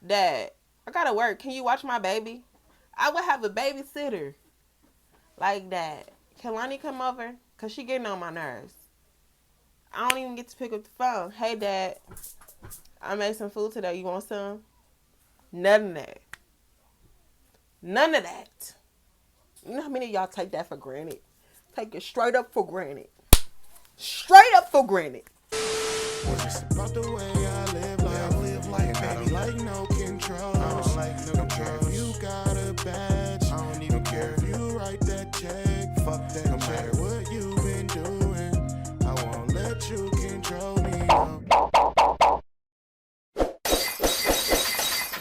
Dad, I gotta work. Can you watch my baby? I would have a babysitter like that. Can Lonnie come over? Cause she getting on my nerves. I don't even get to pick up the phone. Hey, Dad, I made some food today. You want some? None of that. None of that. You know how many of y'all take that for granted? Take it straight up for granted. Straight up for granted. It's about the way I live life, baby, like no control. I don't like no control. If you got a badge, I don't even care if you write that check. Fuck that no check. Matter what you've been doing, I won't let you control me.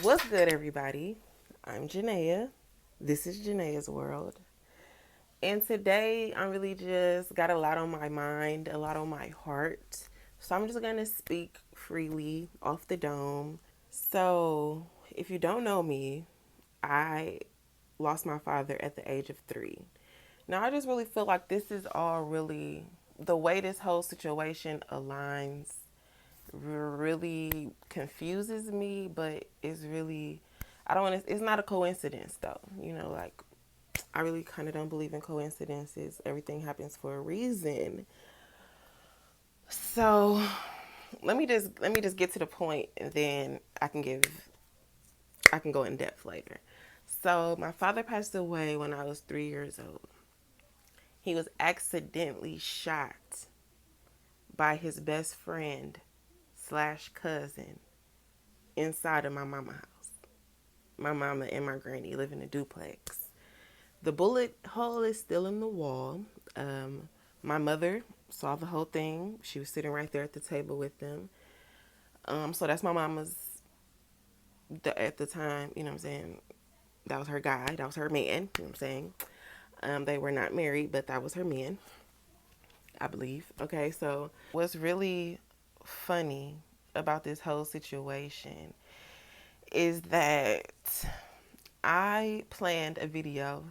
What's good, everybody? I'm Janaea. This is Janaea's World. And today, I really just got a lot on my mind, a lot on my heart. So I'm just going to speak freely off the dome. So, if you don't know me, I lost my father at the age of 3. Now, I just really feel like this is all really the way this whole situation aligns really confuses me, but it's really, I don't want to, it's not a coincidence though. You know, like, I really kind of don't believe in coincidences. Everything happens for a reason. So, let me just get to the point and then I can go in depth later. So, my father passed away when I was 3 years old. He was accidentally shot by his best friend slash cousin inside of my mama house. My mama and my granny live in a duplex. The bullet hole is still in the wall. My mother saw the whole thing. She was sitting right there at the table with them. So that's my mama's, at the time, you know what I'm saying? That was her guy. That was her man, you know what I'm saying? They were not married, but that was her man, I believe. Okay, so what's really funny about this whole situation is that I planned a video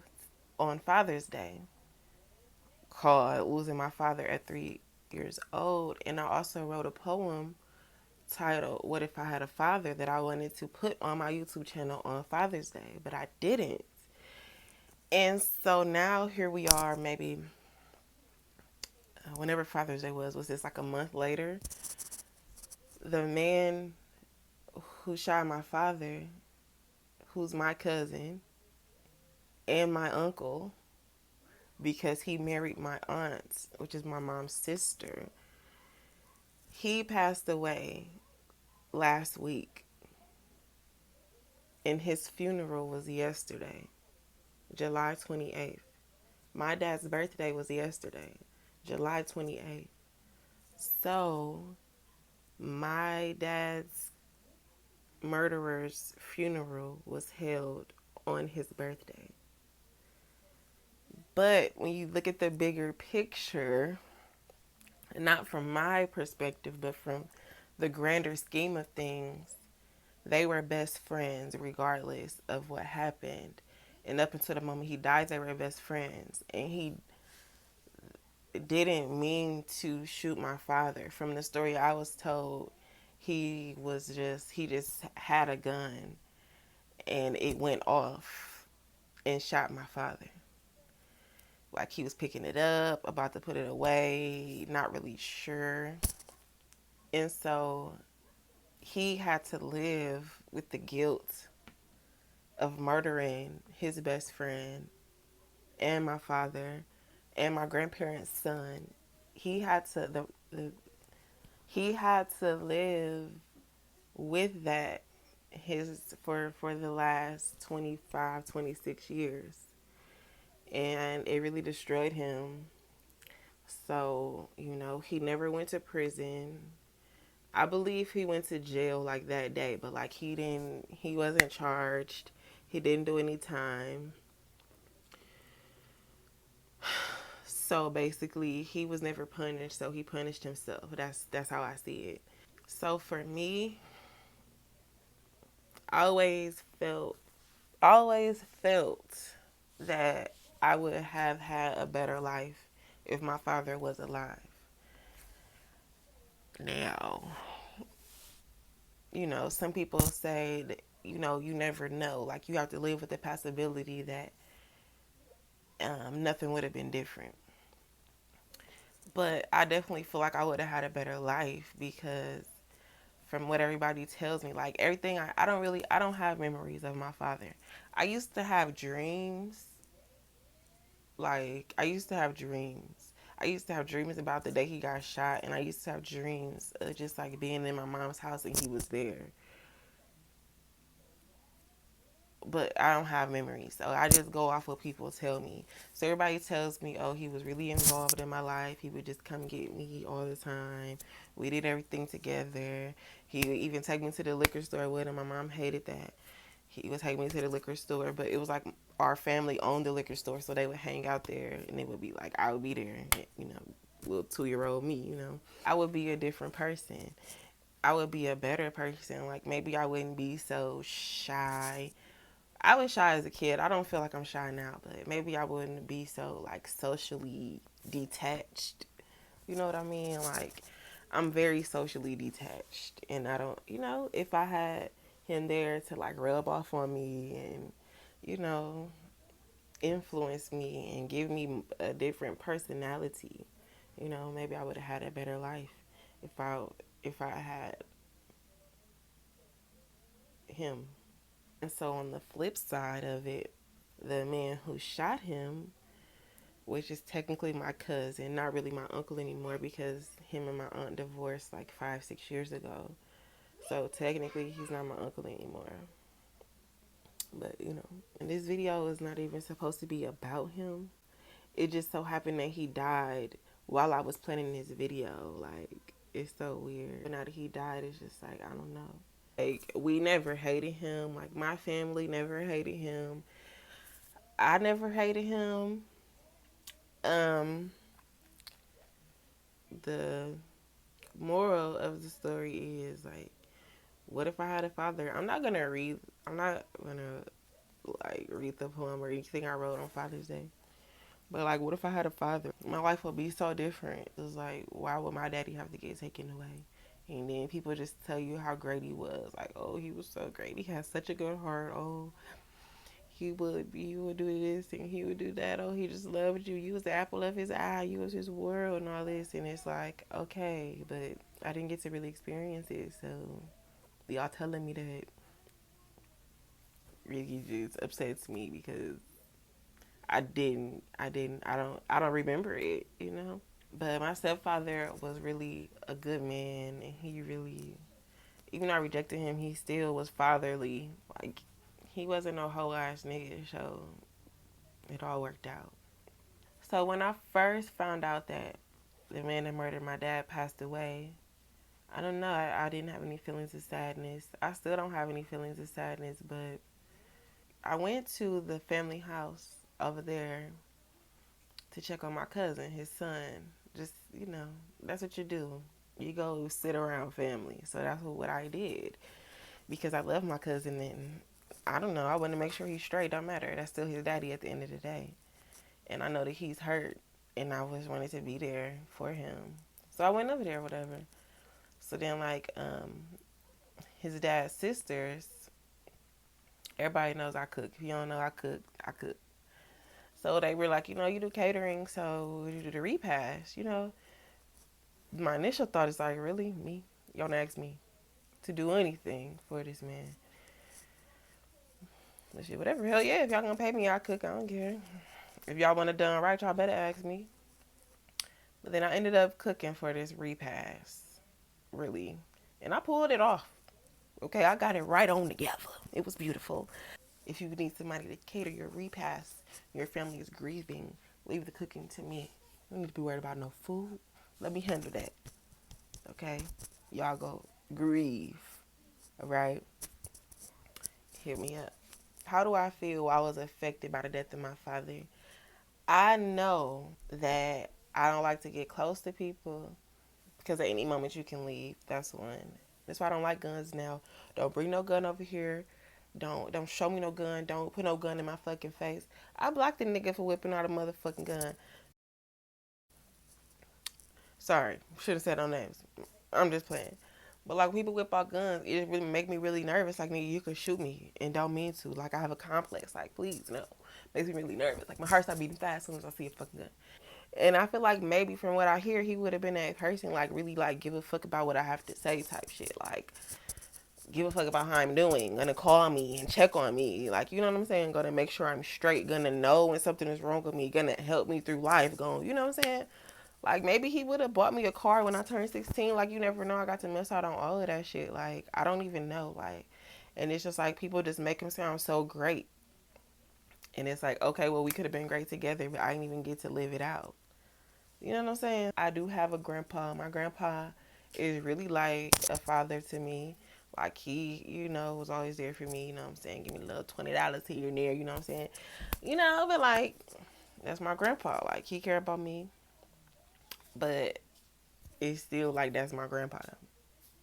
on Father's Day called Losing My Father at 3 years old. And I also wrote a poem titled What If I Had a Father that I wanted to put on my YouTube channel on Father's Day, but I didn't. And so now here we are, maybe whenever Father's Day was this like a month later? The man who shot my father, who's my cousin and my uncle, because he married my aunt, which is my mom's sister. He passed away last week, and his funeral was yesterday, July 28th. My dad's birthday was yesterday, July 28th. So, my dad's murderer's funeral was held on his birthday. But when you look at the bigger picture, not from my perspective, but from the grander scheme of things, they were best friends regardless of what happened. And up until the moment he died, they were best friends. And he didn't mean to shoot my father. From the story I was told, he just had a gun and it went off and shot my father. Like he was picking it up, about to put it away, not really sure. And so he had to live with the guilt of murdering his best friend and my father and my grandparents' son. He had to he had to live with that his for the last 25, 26 years. And it really destroyed him. So, you know, he never went to prison. I believe he went to jail like that day, but like he wasn't charged. He didn't do any time. So basically, he was never punished, so he punished himself. That's how I see it. So for me, I always felt that I would have had a better life if my father was alive. Now, you know, some people say that you never know. Like, you have to live with the possibility that nothing would have been different. But I definitely feel like I would have had a better life because from what everybody tells me, like everything, I don't have memories of my father. I used to have dreams. Like, I used to have dreams. I used to have dreams about the day he got shot, and I used to have dreams of just like being in my mom's house and he was there. But I don't have memories, so I just go off what people tell me. So everybody tells me, oh, he was really involved in my life. He would just come get me all the time. We did everything together. He would even take me to the liquor store with him. My mom hated that. He would take me to the liquor store, but it was like our family owned the liquor store, so they would hang out there, and it would be like I would be there, little 2-year-old me. I would be a different person. I would be a better person. Like, maybe I wouldn't be so shy. I was shy as a kid. I don't feel like I'm shy now, but maybe I wouldn't be so like socially detached. You know what I mean? Like, I'm very socially detached, and I don't, if I had him there to like rub off on me and, you know, influence me and give me a different personality, maybe I would have had a better life if I had him. And so on the flip side of it, the man who shot him, which is technically my cousin, not really my uncle anymore because him and my aunt divorced like 5-6 years ago. So technically he's not my uncle anymore. But and this video is not even supposed to be about him. It just so happened that he died while I was planning this video. Like, it's so weird. Now that he died, it's just like, I don't know. Like, we never hated him. Like, my family never hated him. I never hated him. Um, the moral of the story is like, what if I had a father? I'm not gonna like read the poem or anything I wrote on Father's Day. But like, what if I had a father? My life would be so different. It's like, why would my daddy have to get taken away? And then people just tell you how great he was. Like, oh, he was so great. He had such a good heart. Oh, he would do this and he would do that. Oh, he just loved you. You was the apple of his eye. You was his world and all this. And it's like, okay, but I didn't get to really experience it. So y'all telling me that really just upsets me because I don't remember it. But my stepfather was really a good man, and he really, even though I rejected him, he still was fatherly. Like, he wasn't no whole ass nigga, so it all worked out. So when I first found out that the man that murdered my dad passed away, I don't know, I didn't have any feelings of sadness. I still don't have any feelings of sadness, but I went to the family house over there to check on my cousin, his son. Just, that's what you do. You go sit around family. So that's what I did because I love my cousin, and I don't know. I want to make sure he's straight. Don't matter. That's still his daddy at the end of the day. And I know that he's hurt, and I just wanted to be there for him. So I went over there, whatever. So then, like, his dad's sisters, everybody knows I cook. If you don't know I cook, I cook. So they were like, you do catering, so you do the repast. My initial thought is like, really? Me? Y'all ask me to do anything for this man. But shit, whatever. Hell yeah, if y'all gonna pay me, I'll cook. I don't care. If y'all want it done right, y'all better ask me. But then I ended up cooking for this repast, really. And I pulled it off. Okay, I got it right on together. It was beautiful. If you need somebody to cater your repast, your family is grieving, leave the cooking to me. You don't need to be worried about no food. Let me handle that. Okay? Y'all go grieve. Alright? Hear me up. How do I feel I was affected by the death of my father? I know that I don't like to get close to people because at any moment you can leave. That's one. That's why I don't like guns now. Don't bring no gun over here. Don't show me no gun. Don't put no gun in my fucking face. I blocked the nigga for whipping out a motherfucking gun. Sorry, should have said no names. I'm just playing. But like people whip out guns, it really make me really nervous. Like, nigga, you could shoot me and don't mean to. Like, I have a complex. Like, please, no. Makes me really nervous. Like, my heart starts beating fast as soon as I see a fucking gun. And I feel like maybe from what I hear, he would have been that person, like, really, like, give a fuck about what I have to say type shit. Like, give a fuck about how I'm doing. Gonna call me and check on me. Like, you know what I'm saying? Gonna make sure I'm straight. Gonna know when something is wrong with me. Gonna help me through life. Going, you know what I'm saying? Like, maybe he would have bought me a car when I turned 16. Like, you never know. I got to miss out on all of that shit. Like, I don't even know. Like, and it's just like people just make him sound so great. And it's like, okay, well, we could have been great together, but I didn't even get to live it out. You know what I'm saying? I do have a grandpa. My grandpa is really like a father to me. Like, he, was always there for me. You know what I'm saying? Give me a little $20 here and there. You know what I'm saying? But like, that's my grandpa. Like, he care about me. But it's still like that's my grandpa.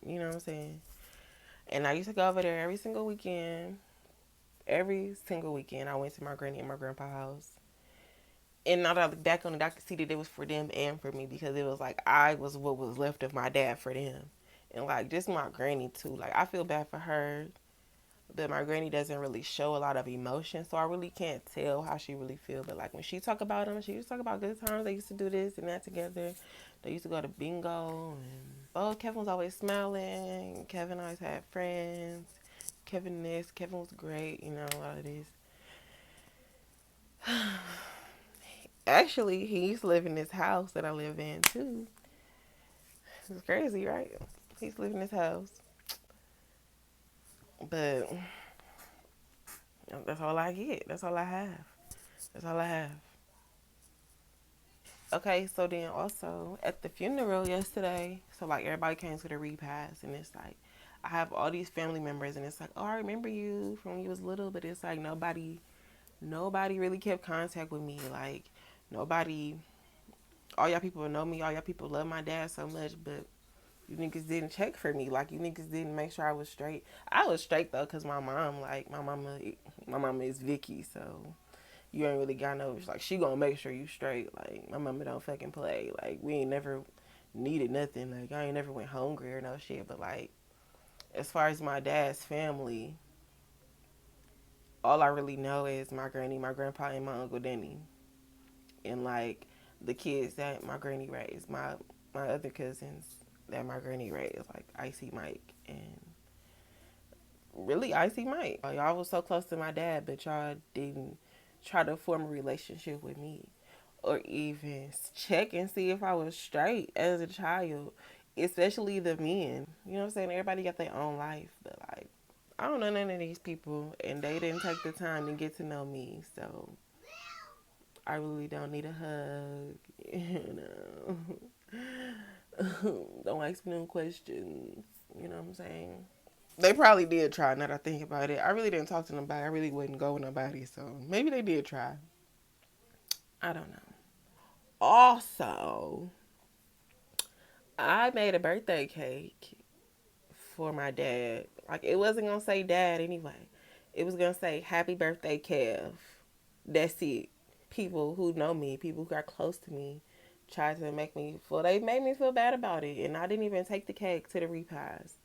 You know what I'm saying? And I used to go over there every single weekend. Every single weekend, I went to my granny and my grandpa's house. And now that I look back on it, I could see that it was for them and for me because it was like I was what was left of my dad for them. And like just my granny too. Like I feel bad for her, but my granny doesn't really show a lot of emotion, so I really can't tell how she really feels. But like when she talk about them, she used to talk about good times. They used to do this and that together. They used to go to bingo and Kevin was always smiling. Kevin always had friends. Kevin was great, all of this. Actually, he used to live in this house that I live in too. It's crazy, right? He used to live in this house. But that's all I get. That's all I have. That's all I have. Okay, so then also at the funeral yesterday, so like everybody came to the repast, and it's like I have all these family members, and it's like, oh, I remember you from when you was little, but it's like nobody really kept contact with me. Like nobody, all y'all people know me, all y'all people love my dad so much, but you niggas didn't check for me. Like you niggas didn't make sure I was straight. I was straight though, cause my mom, like my mama is Vicky, so you ain't really got no, like, she gonna make sure you straight. Like, my mama don't fucking play. Like, we ain't never needed nothing. Like, I ain't never went hungry or no shit. But, like, as far as my dad's family, all I really know is my granny, my grandpa, and my Uncle Denny. And, like, the kids that my granny raised. My other cousins that my granny raised. Like, Icy Mike and really Icy Mike. Y'all was so close to my dad, but y'all didn't try to form a relationship with me or even check and see if I was straight as a child, especially the men. You know what I'm saying? Everybody got their own life, but like, I don't know none of these people, and they didn't take the time to get to know me, so I really don't need a hug. Don't ask me no questions. You know what I'm saying? They probably did try. Now that I think about it, I really didn't talk to nobody. I really wouldn't go with nobody, so maybe they did try. I don't know. Also, I made a birthday cake for my dad. Like it wasn't gonna say dad anyway. It was gonna say happy birthday, Kev. That's it. People who know me, people who are close to me, tried to make me feel. They made me feel bad about it, and I didn't even take the cake to the repast.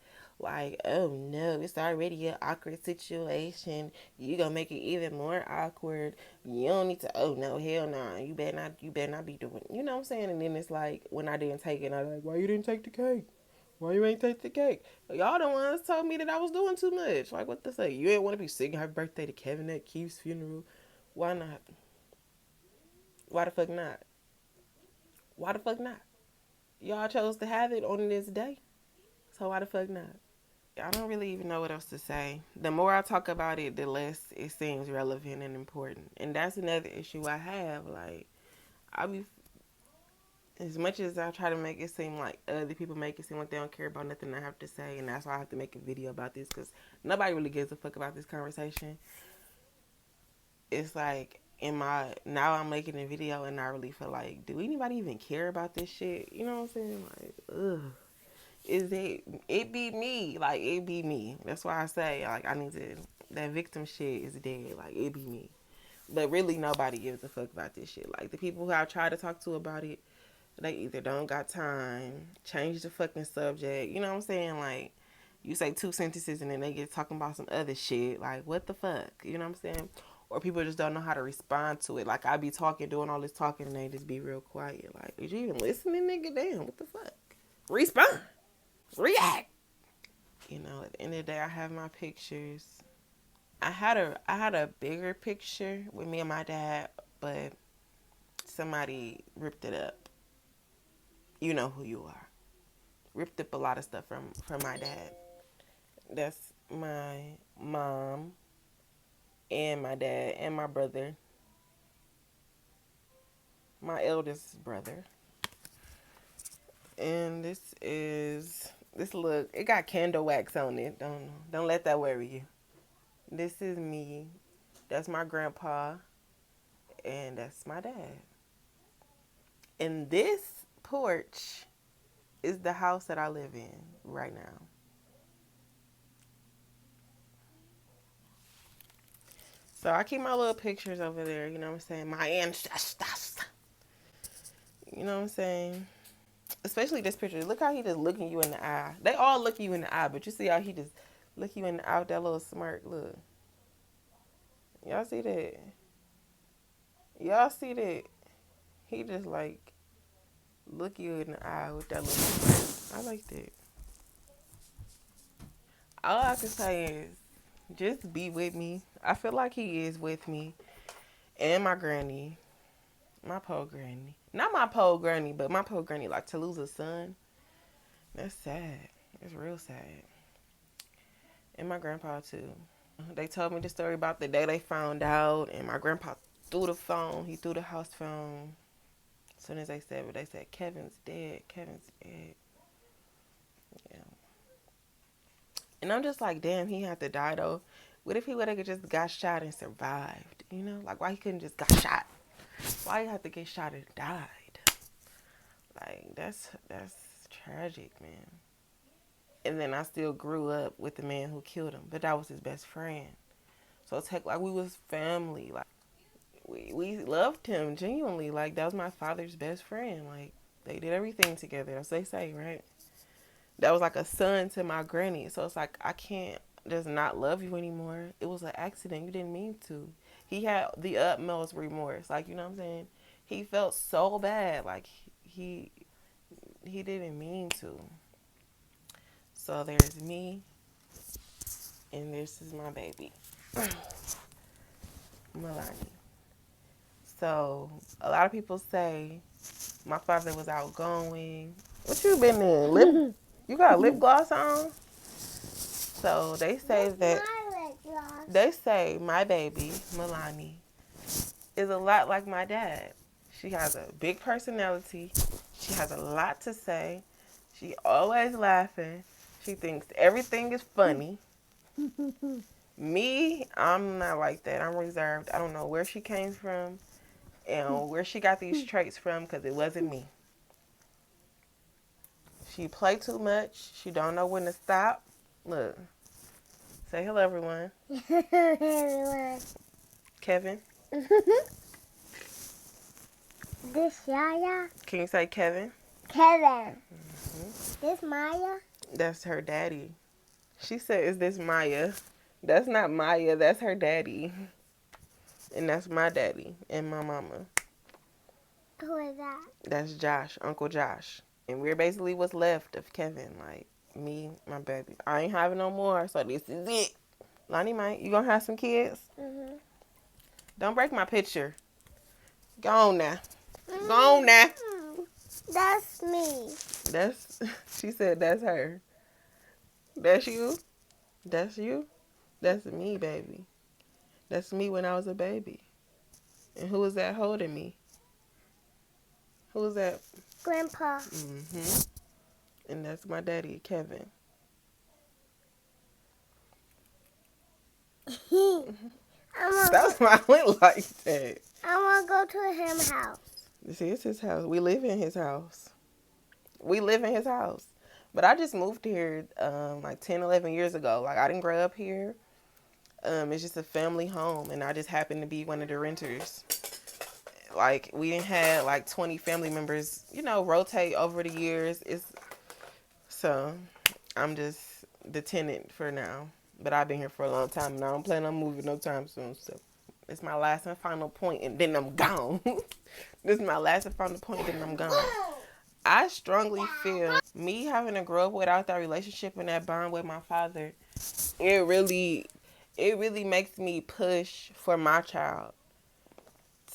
Like, oh no, it's already an awkward situation. You gonna make it even more awkward. You don't need to. Oh no, hell no. Nah. You better not. You better not be doing. You know what I'm saying? And then it's like when I didn't take it, I was like, why you didn't take the cake? Why you ain't take the cake? Y'all the ones told me that I was doing too much. Like what to say? You ain't want to be singing happy birthday to Kevin at Keith's funeral. Why not? Why the fuck not? Why the fuck not? Y'all chose to have it on this day. So why the fuck not? I don't really even know what else to say. The more I talk about it, the less it seems relevant and important. And that's another issue I have. Like, I be as much as I try to make it seem like other people make it seem like they don't care about nothing I have to say, and that's why I have to make a video about this because nobody really gives a fuck about this conversation. It's like in my now I'm making a video and I really feel like, do anybody even care about this shit? You know what I'm saying? Like, ugh. Is it be me? Like it be me. That's why I say like I need to that victim shit is dead. Like it be me. But really nobody gives a fuck about this shit. Like the people who I've tried to talk to about it, They either don't got time, change the fucking subject. You know what I'm saying? Like, you say two sentences and then they get talking about some other shit. Like, what the fuck? You know what I'm saying? Or people just don't know how to respond to it. Like, I be talking, doing all this talking, and they just be real quiet. Like, is you even listening, nigga? Damn, what the fuck? Respond. React. You know, at the end of the day, I have my pictures. I had a bigger picture with me and my dad, but somebody ripped it up. You know who you are. Ripped up a lot of stuff from my dad. That's my mom and my dad and my brother. My eldest brother. And this look, it got candle wax on it. Don't let that worry you. This is me. That's my grandpa. And that's my dad. And this porch is the house that I live in right now. So I keep my little pictures over there, you know what I'm saying? My ancestors. You know what I'm saying? Especially this picture. Look how he just looking you in the eye. They all look you in the eye, but you see how he just look you in the eye with that little smirk. Look. Y'all see that? Y'all see that? He just like look you in the eye with that little smirk. I like that. All I can say is just be with me. I feel like he is with me. And my granny. My po granny. Not my po granny, but my po granny. Like, to lose a son. That's sad. It's real sad. And my grandpa, too. They told me the story about the day they found out. And my grandpa threw the phone. He threw the house phone. As soon as they said it, they said, Kevin's dead. Kevin's dead. Yeah. And I'm just like, damn, he had to die, though. What if he would have just got shot and survived? You know? Like, why he couldn't just got shot? Why you have to get shot and died? Like, that's tragic, man. And then I still grew up with the man who killed him, but that was his best friend. So it's like we was family. Like, we loved him genuinely. Like, that was my father's best friend. Like, they did everything together. That's what they say, right? That was like a son to my granny. So it's like, I can't just not love you anymore. It was an accident. You didn't mean to. He had the utmost remorse. Like, you know what I'm saying? He felt so bad. Like, he didn't mean to. So there's me, and this is my baby, Milani. So a lot of people say my father was outgoing. What you been in? You got lip gloss on? So they say that they say my baby, Milani, is a lot like my dad. She has a big personality. She has a lot to say. She always laughing. She thinks everything is funny. Me, I'm not like that. I'm reserved. I don't know where she came from and where she got these traits from, because it wasn't me. She play too much. She don't know when to stop. Look. Say hello, everyone. Everyone. Kevin. This Yaya. Can you say Kevin? Kevin. This Maya. That's her daddy. She said, is this Maya? That's not Maya. That's her daddy. And that's my daddy and my mama. Who is that? That's Josh, Uncle Josh. And we're basically what's left of Kevin. Like, me, my baby. I ain't having no more, so this is it. Lonnie, Mike, you gonna have some kids? Mm-hmm. Don't break my picture. Go on now. Go on now. That's me. She said that's her. That's you? That's you? That's me, baby. That's me when I was a baby. And who was that holding me? Who was that? Grandpa. Mm-hmm. And that's my daddy, Kevin. That's why I went like that. I want to go to his house. See, it's his house. We live in his house. We live in his house. But I just moved here like 10, 11 years ago. Like, I didn't grow up here. It's just a family home, and I just happened to be one of the renters. Like we didn't had like 20 family members, rotate over the years. So I'm just the tenant for now. But I've been here for a long time and I don't plan on moving no time soon. So it's my last and final point and then I'm gone. This is my last and final point and then I'm gone. I strongly feel me having to grow up without that relationship and that bond with my father, it really makes me push for my child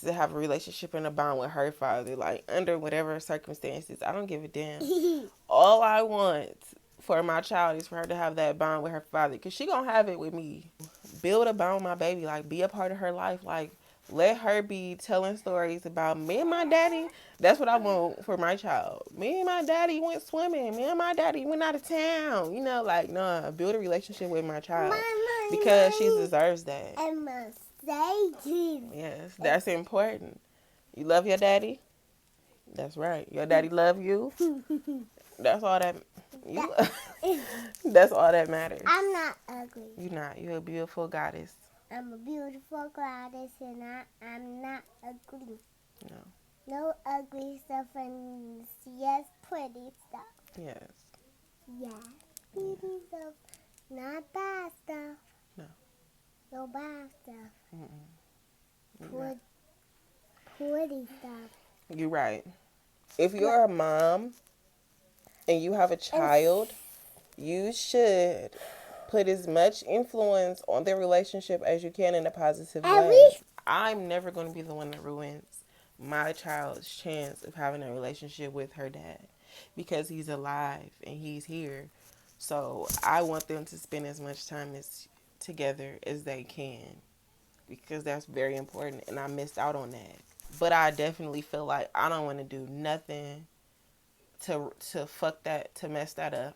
to have a relationship and a bond with her father. Like under whatever circumstances, I don't give a damn. All I want for my child is for her to have that bond with her father, because she gonna have it with me. Build a bond with my baby, like be a part of her life, like let her be telling stories about me and my daddy. That's what I want for my child. Me and my daddy went swimming. Me and my daddy went out of town. Like, nah, build a relationship with my child because she deserves that. Yes, that's important. You love your daddy? That's right. Your daddy love you? That's all that that's all that matters. I'm not ugly. You're not. You're a beautiful goddess. I'm a beautiful goddess and I'm not ugly. No. No ugly stuff and yes, pretty stuff. Yes. Yeah. Pretty stuff. Not bad stuff. No. No bad stuff. Mm-mm. Pretty stuff. You're right. If you're a mom and you have a child, you should put as much influence on their relationship as you can in a positive way. I'm never going to be the one that ruins my child's chance of having a relationship with her dad because he's alive and he's here. So I want them to spend as much time together as they can because that's very important, and I missed out on that. But I definitely feel like I don't want to do nothing to fuck that, to mess that up,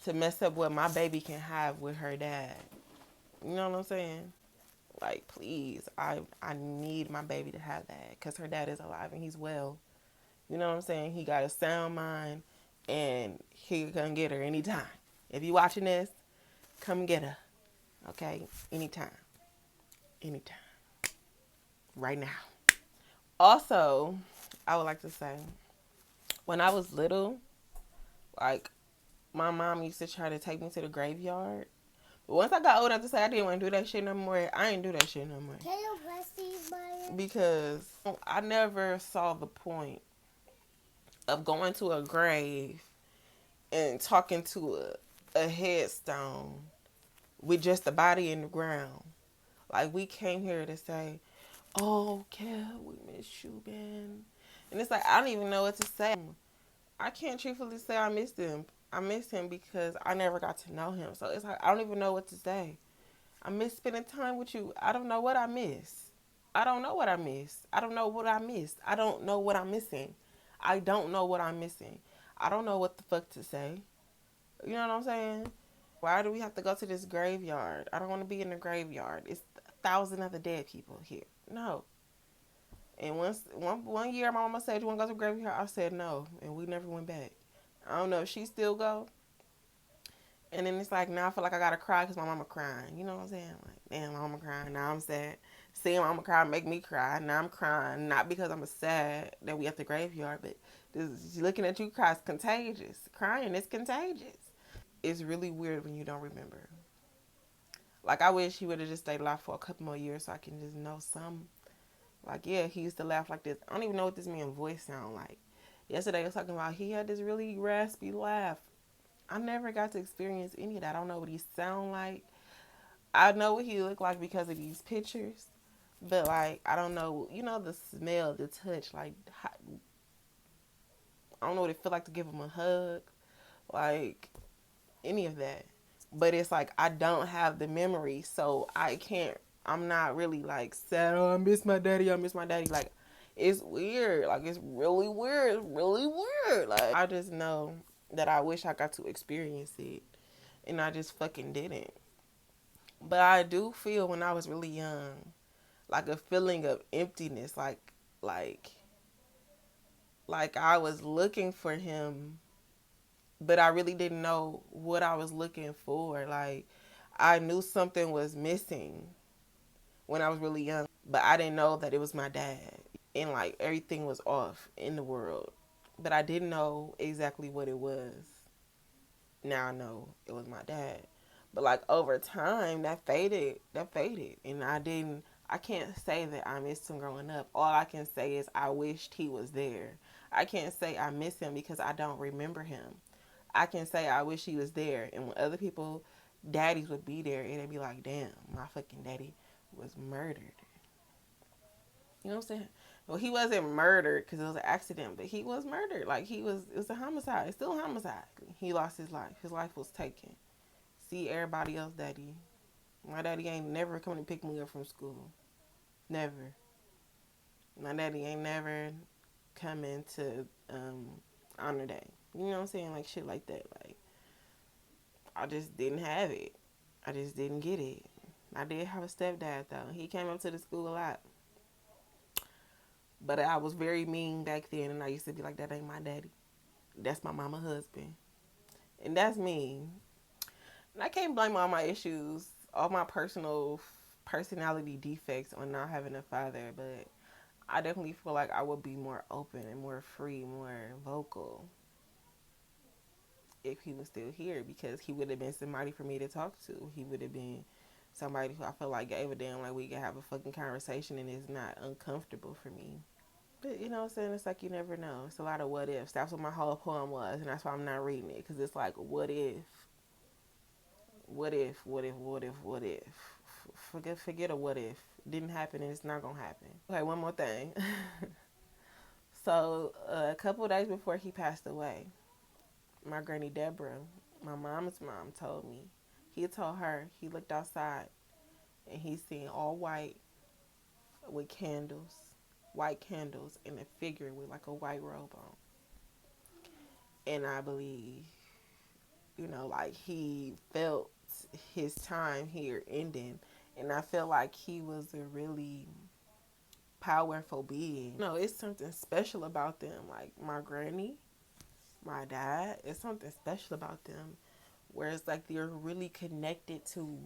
to mess up what my baby can have with her dad. You know what I'm saying? Like, please, I need my baby to have that because her dad is alive and he's well. You know what I'm saying? He got a sound mind and he can get her anytime. If you watching this, come get her. Okay? Anytime. Anytime. Right now. Also, I would like to say, when I was little, like, my mom used to try to take me to the graveyard. But once I got old enough to say I didn't want to do that shit no more, I ain't do that shit no more. Can you press these buttons? Because I never saw the point of going to a grave and talking to a headstone with just the body in the ground. Like, we came here to say, oh, Kev, we miss you, man. And it's like, I don't even know what to say. I can't truthfully say I missed him. I missed him because I never got to know him. So it's like, I don't even know what to say. I miss spending time with you. I don't know what I miss. I don't know what I miss. I don't know what I missed. I don't know what I'm missing. I don't know what I'm missing. I don't know what the fuck to say. You know what I'm saying? Why do we have to go to this graveyard? I don't want to be in the graveyard. It's 1,000 other dead people here. No. And one year my mama said, you want to go to the graveyard? I said no. And we never went back. I don't know if she still go. And then it's like, now I feel like I got to cry because my mama crying. You know what I'm saying? Like, damn, my mama crying. Now I'm sad. Seeing my mama cry make me cry. Now I'm crying. Not because I'm sad that we at the graveyard, but looking at you cry is contagious. Crying is contagious. It's really weird when you don't remember. Like, I wish he would have just stayed alive for a couple more years so I can just know some. Like, yeah, he used to laugh like this. I don't even know what this man's voice sound like. Yesterday I was talking about he had this really raspy laugh. I never got to experience any of that. I don't know what he sound like. I know what he looked like because of these pictures. But, like, I don't know, the smell, the touch, like, I don't know what it feel like to give him a hug. Like, any of that. But it's like, I don't have the memory, so I'm not really, like, sad, oh, I miss my daddy. Like, it's weird. Like, it's really weird. It's really weird. Like, I just know that I wish I got to experience it. And I just fucking didn't. But I do feel when I was really young, like a feeling of emptiness. Like I was looking for him, but I really didn't know what I was looking for. Like, I knew something was missing when I was really young, but I didn't know that it was my dad. and like everything was off in the world, but I didn't know exactly what it was. Now I know it was my dad. But like over time that faded and I can't say that I missed him growing up. All I can say is I wished he was there. I can't say I miss him because I don't remember him. I can say I wish he was there. And when other people, daddies would be there and they'd be like, damn, my fucking daddy was murdered. You know what I'm saying? Well, he wasn't murdered because it was an accident, but he was murdered. Like it was a homicide. It's still a homicide. He lost his life. His life was taken. See everybody else, daddy. My daddy ain't never coming to pick me up from school. Never. My daddy ain't never coming to honor day. You know what I'm saying? Like shit like that. Like I just didn't have it. I just didn't get it. I did have a stepdad though. He came up to the school a lot. But I was very mean back then, and I used to be like, that ain't my daddy. That's my mama husband. And that's mean. And I can't blame all my issues, all my personality defects on not having a father, but I definitely feel like I would be more open and more free, more vocal if he was still here, because he would have been somebody for me to talk to. He would have been somebody who I feel like gave a damn, like we could have a fucking conversation and it's not uncomfortable for me. But you know what I'm saying? It's like you never know. It's a lot of what ifs. That's what my whole poem was, and that's why I'm not reading it, because it's like, what if? What if? What if? What if? What if? Forget a what if. Didn't happen and it's not gonna happen. Okay, one more thing. So a couple of days before he passed away, my granny Deborah, my mom's mom, told me. He told her he looked outside and he seen all white with candles, white candles, and a figure with like a white robe on. And I believe, you know, like he felt his time here ending. And I feel like he was a really powerful being. No, it's something special about them. Like my granny, my dad, it's something special about them. Where it's like they're really connected to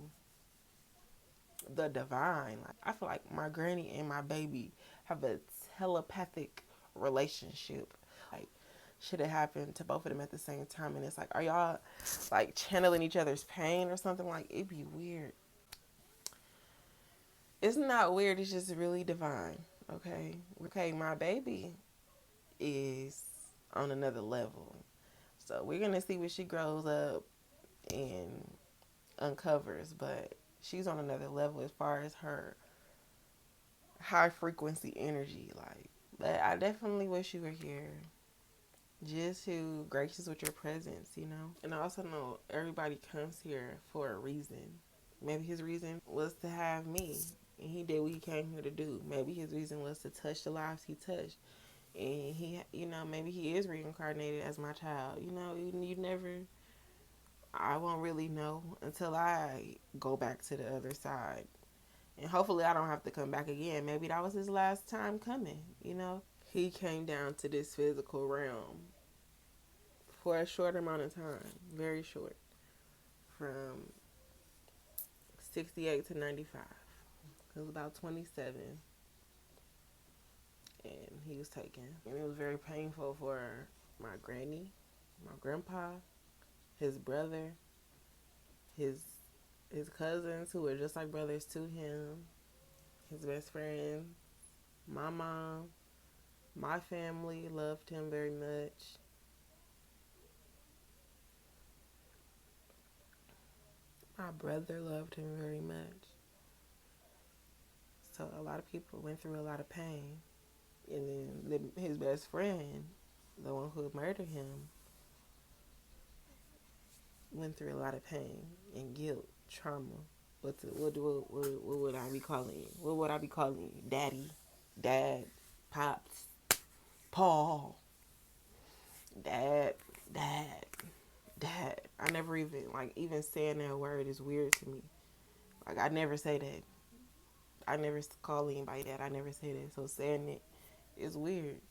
the divine. Like I feel like my granny and my baby have a telepathic relationship. Like should have happened to both of them at the same time, and it's like, are y'all like channeling each other's pain or something? Like it'd be weird. It's not weird, it's just really divine. Okay, my baby is on another level, so we're gonna see what she grows up and uncovers, but she's on another level as far as her high frequency energy. Like, but I definitely wish you were here just to grace us with your presence, you know. And I also know everybody comes here for a reason. Maybe his reason was to have me, and he did what he came here to do. Maybe his reason was to touch the lives he touched, and he, you know, maybe he is reincarnated as my child. You know, you never. I won't really know until I go back to the other side. And hopefully I don't have to come back again. Maybe that was his last time coming, you know? He came down to this physical realm for a short amount of time, very short, from 68 to 95. It was about 27, and he was taken. And it was very painful for my granny, my grandpa, his brother, his cousins who were just like brothers to him, his best friend, my mom, my family loved him very much. My brother loved him very much. So a lot of people went through a lot of pain. And then his best friend, the one who murdered him, went through a lot of pain and guilt, trauma. What would I be calling you? What would I be calling you? Daddy, dad, pops, Paul, dad, dad, dad. I never even, like, even saying that word is weird to me. Like, I never say that. I never call anybody that. I never say that. So saying it is weird.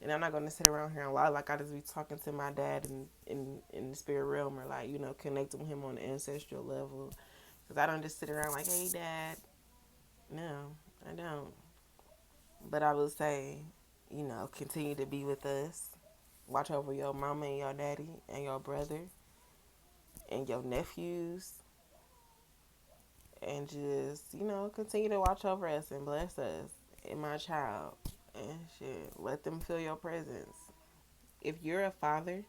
And I'm not going to sit around here and lie like I just be talking to my dad in the spirit realm, or like, you know, connecting with him on the ancestral level. Because I don't just sit around like, hey, dad. No, I don't. But I would say, continue to be with us. Watch over your mama and your daddy and your brother and your nephews. And just, continue to watch over us and bless us and my child. And shit, let them feel your presence. If you're a father,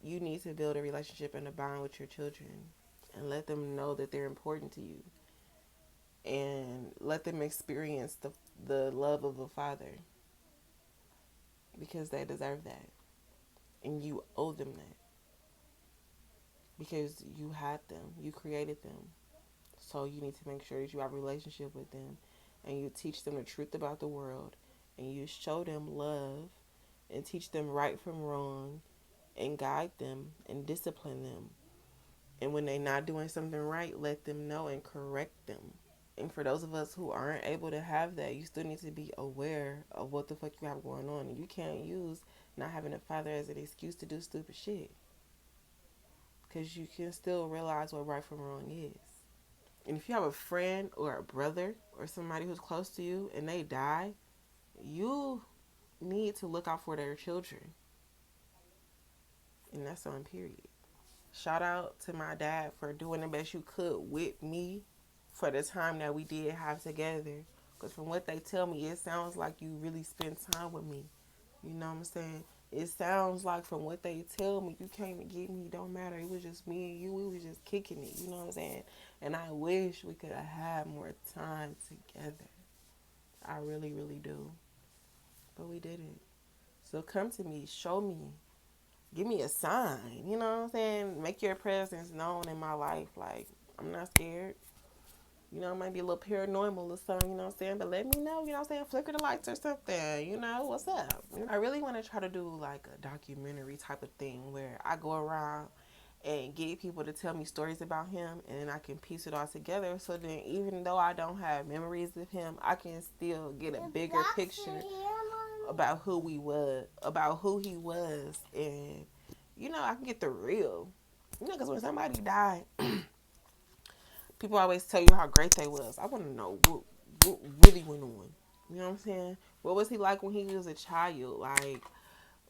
you need to build a relationship and a bond with your children and let them know that they're important to you and let them experience the love of a father because they deserve that and you owe them that because you had them, you created them. So you need to make sure that you have a relationship with them and you teach them the truth about the world and you show them love and teach them right from wrong and guide them and discipline them. And when they're not doing something right, let them know and correct them. And for those of us who aren't able to have that, you still need to be aware of what the fuck you have going on. And you can't use not having a father as an excuse to do stupid shit. Because you can still realize what right from wrong is. And if you have a friend or a brother or somebody who's close to you and they die, you need to look out for their children. And that's on period. Shout out to my dad for doing the best you could with me for the time that we did have together. Because from what they tell me, it sounds like you really spent time with me. You know what I'm saying? It sounds like from what they tell me, you came to get me. Don't matter. It was just me and you. We was just kicking it. You know what I'm saying? And I wish we could have had more time together. I really, really do. But we didn't. So come to me. Show me. Give me a sign. You know what I'm saying? Make your presence known in my life. Like, I'm not scared. I might be a little paranormal or something, you know what I'm saying? But let me know, you know what I'm saying? Flicker the lights or something, what's up? I really want to try to do like a documentary type of thing where I go around and get people to tell me stories about him and then I can piece it all together so then even though I don't have memories of him, I can still get a bigger picture about who he was and, I can get the real. Because when somebody died, people always tell you how great they was. I want to know what really went on. You know what I'm saying? What was he like when he was a child? Like,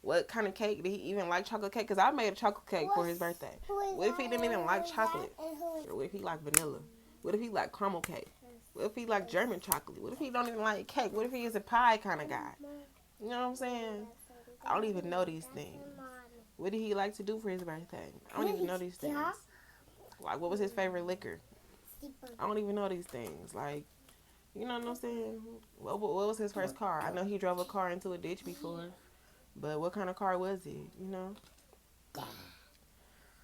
what kind of cake? Did he even like chocolate cake? Because I made a chocolate cake for his birthday. What if he didn't even like chocolate? Or what if he liked vanilla? What if he liked caramel cake? What if he liked German chocolate? What if he don't even like cake? What if he is a pie kind of guy? You know what I'm saying? I don't even know these things. What did he like to do for his birthday? I don't even know these things. Like, what was his favorite liquor? I don't even know these things. Like, you know what I'm saying? What was his first car? I know he drove a car into a ditch before. But what kind of car was it?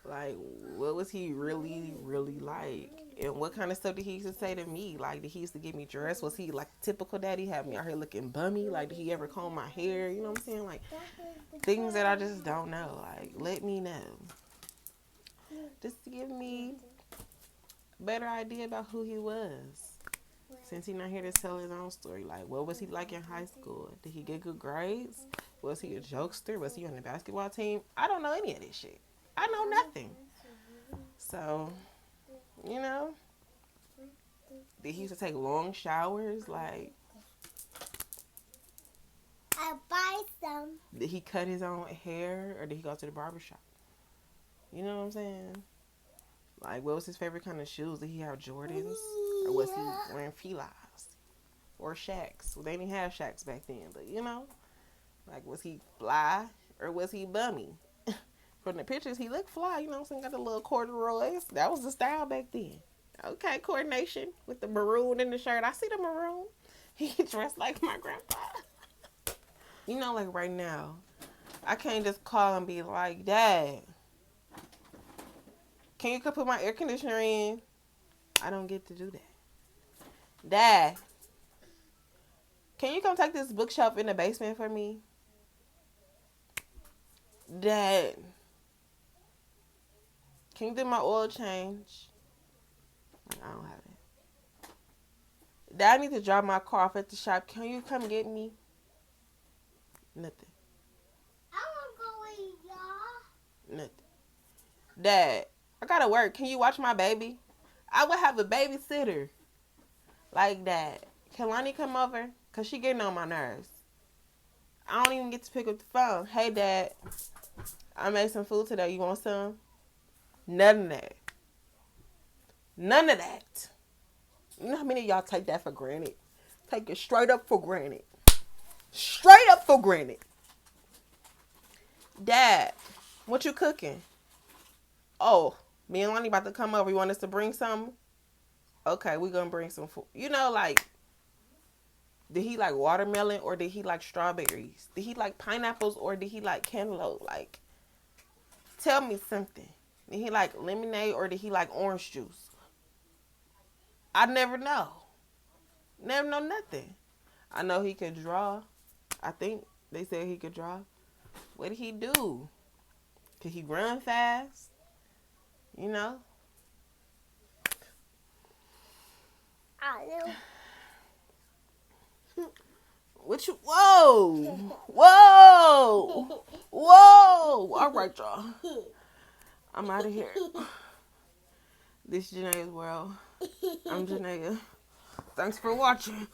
Like, what was he really, really like? And what kind of stuff did he used to say to me? Like, did he used to get me dressed? Was he like typical daddy? Have me out here looking bummy? Like, did he ever comb my hair? You know what I'm saying? Like, things that I just don't know. Like, let me know. Just to give me a better idea about who he was. Since he's not here to tell his own story. Like, what was he like in high school? Did he get good grades? Was he a jokester? Was he on the basketball team? I don't know any of this shit. I know nothing. So, did he used to take long showers? Like, I buy some. did he cut his own hair or did he go to the barbershop? You know what I'm saying? Like, what was his favorite kind of shoes? Did he have Jordans? Or was he wearing Filas? Or Shaqs? Well, they didn't have Shaqs back then, but like, was he fly or was he bummy? From the pictures, he looked fly, you know what I'm saying? Got the little corduroys. That was the style back then. Okay, coordination with the maroon in the shirt. I see the maroon. He dressed like my grandpa. Like right now, I can't just call and be like, Dad, can you come put my air conditioner in? I don't get to do that. Dad, can you come take this bookshelf in the basement for me? Dad, can you do my oil change? I don't have it. Dad, I need to drop my car off at the shop. Can you come get me? Nothing. I want to go with y'all. Nothing. Dad, I gotta work. Can you watch my baby? I would have a babysitter. Like that. Can Lonnie come over? Because she getting on my nerves. I don't even get to pick up the phone. Hey, Dad. I made some food today. You want some? None of that. None of that. You know how many of y'all take that for granted? Take it straight up for granted. Straight up for granted. Dad, what you cooking? Oh, me and Lonnie about to come over. You want us to bring something? Okay, we gonna bring some food. You know, like, did he like watermelon or did he like strawberries? Did he like pineapples or did he like cantaloupe? Like, tell me something. Did he like lemonade or did he like orange juice? I never know. Never know nothing. I know he could draw. I think they said he could draw. What did he do? Could he run fast? You know? I know. What you? Whoa! Whoa! Whoa! All right, y'all. I'm out of here. This is Janae's World. I'm Janaea. Thanks for watching.